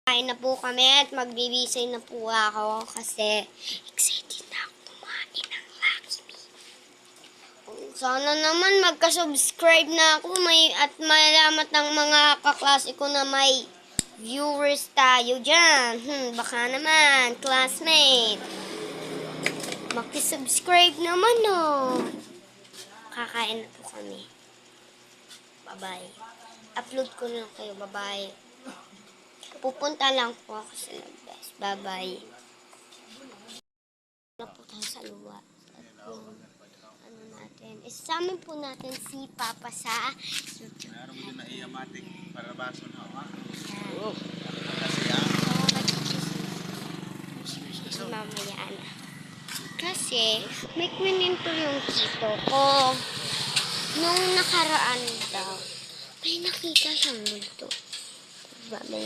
Kain na po kami at magbibisay na po ako kasi excited na ako kumain ng Lucky Me. Sana naman magka-subscribe na ako at malamat ng mga kaklase ko na may viewers tayo dyan. Baka naman, classmate. Maki-subscribe naman, no. Kakain na po kami. Bye-bye. Upload ko na kayo. Bye-bye. Pupunta lang po ako sa labas. Bye-bye. Na po tayo sa luwa. At yung, natin. Isama po natin si Papa sa YouTube. Meron mo din na i-amatic para baso na ako. Oo. Kasi Mamaya na. Kasi, may kwininto yung tito ko. Nung nakaraan daw, may nakita siyang multo. Mamaya.